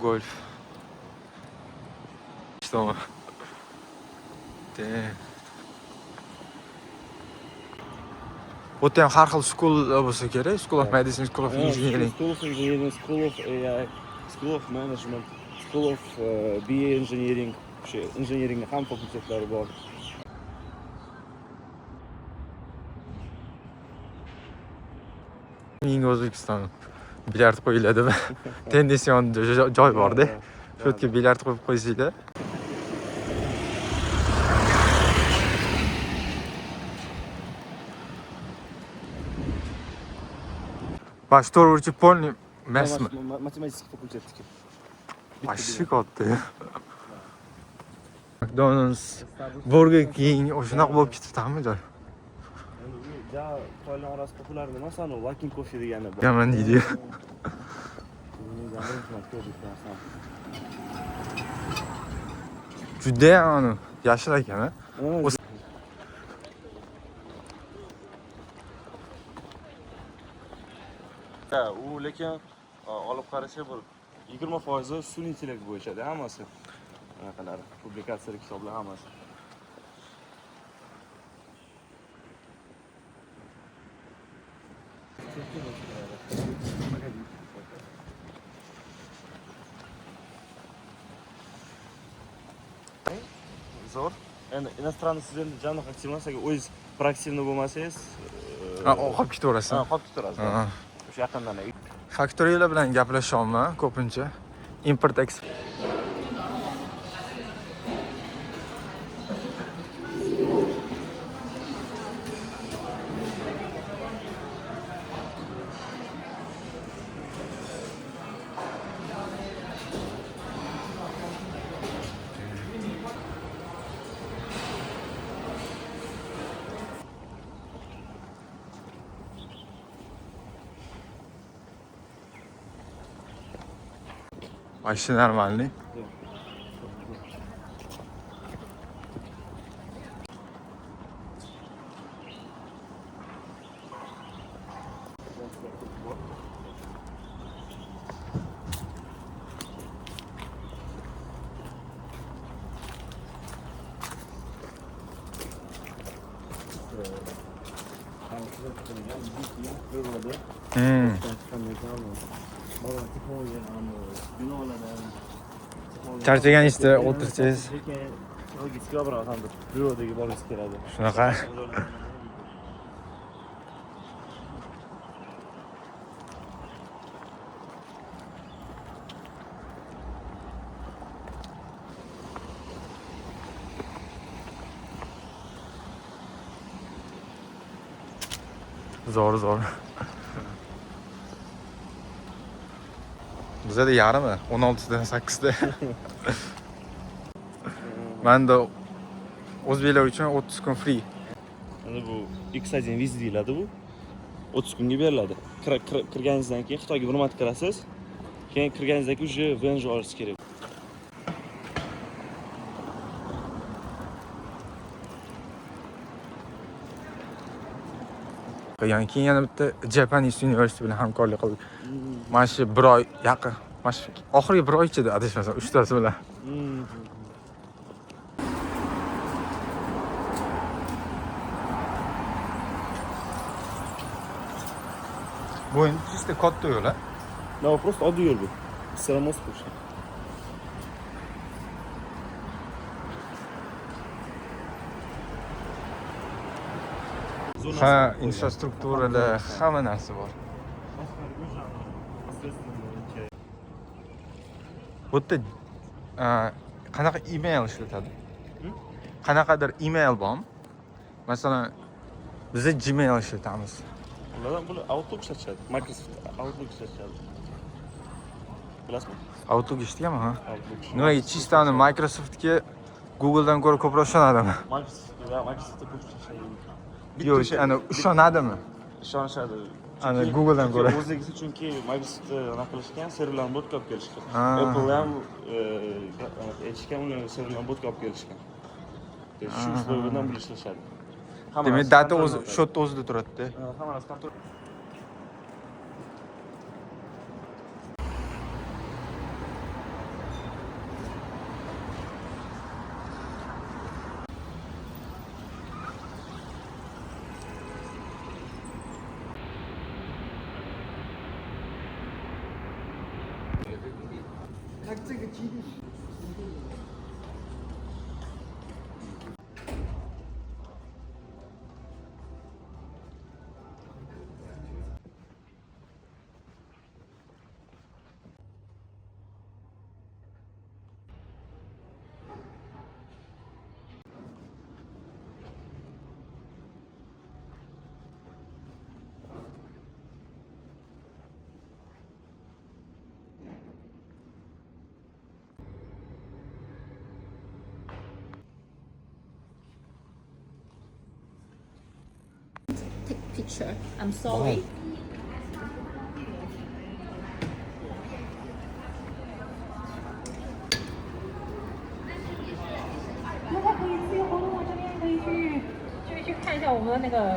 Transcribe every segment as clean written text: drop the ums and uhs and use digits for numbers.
Golf. İşte o. Bu ham har xil school bo'lsa kerak. School of Medicine, School of Engineering. School of Engineering, School of AI, School of Management, School of BA Engineering, Engineering'in ham fakultetlari bor. Yangi O'zbekiston bilyard qo'yiladimi? Tendension joy bor-da. Shu yerga bilyard qo'yib qo'ysanglar. Что вроде полный mesmi? Matematik fakultetiki. Вообще katta. McDonald's, Burger King o'shunaqa bo'lib ketibdimi joy? Ja, Toylar orasida populyar emas, ana Walking Coffee degani bor. Yaman deydi. Juda ham yashil ekan-a? U lekin olib qarashga bir 20% sun'iy intellekt bo'yicha hammasi. Anaqalar, publikatsiyalar, kitoblar hammasi. Zo'r. Endi inostronni studentni jamliq aktivlansaga o'zingiz proaktivni bo'lmasangiz, qolib ketaverasiz. qolib ketaverasiz. O'sha yaqindan. Faktoriyalar bilan gaplashyapman ko'pincha. Import export. Вообще нормальный. Charchagan ishda o'tirsangiz logistika bilan ham byurodagi boringiz keladi. Shunaqa. Zo'r. Bizda yarimi 16dan 8da. Menda o'zbeklar uchun 30 kun free. Endi bu X1 viza deyiladi bu. 30 kunga beriladi. Kirganingizdan keyin Xitoyga bir marta kirasiz. Keyin kirganingizdan keyin уже VNJ olishingiz kerak. Keyin yana bitta Japanese University bilan hamkorlik qildik. Mana shu bir oy yaqin, mana shu oxirgi bir oy ichida adashmasam 3 tasi bilan. Bu endi чисто katta yo'l, a? No, просто oddiy yo'l bu. Samos qo'shdi. Ha, infrastrukturalar, hamma narsa bor. Bu yerda qanaqa email ishlatadi? Qanaqadir email bormi? Masalan, biz Gmail ishlatamiz. Ulardan bular Outlook ishlatishadi. Microsoft Outlook ishlatishadi. Bilasizmi? Outlook eshitganman, ha? Outlook. Nimaga чисто Microsoftga Google'dan ko'ra ko'proq ishonadimi? Microsoftga ko'p ishlatishadi. Yo'q, ana ishonadimi? Ishonishadi. Ana Google'dan ko'ra. O'zligi chunki Microsoftda nima qilishgan, serverlarni bootga olib kelishgan. Apple ham aytishgan, uni serverlarni bootga olib kelishgan. Shu sababdan bu ishlashadi. Demak, data o'zi shu yerda o'zida turadi-da. Hamma narsa kontrol. Take picture. I'm sorry.大家可以自由活动，这边可以去看一下我们的那个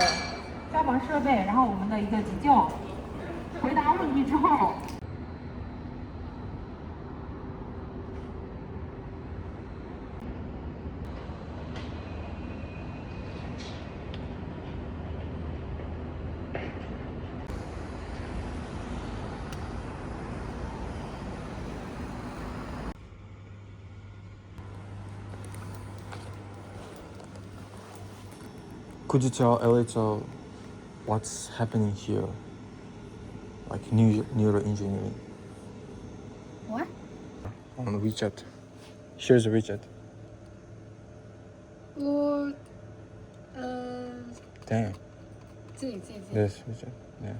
消防设备，然后我们的一个急救，回答问题之后。Could you tell a little what's happening here? Like neuroengineering What? on WeChat. Here's WeChat. Or Damn. this. This WeChat. Yeah.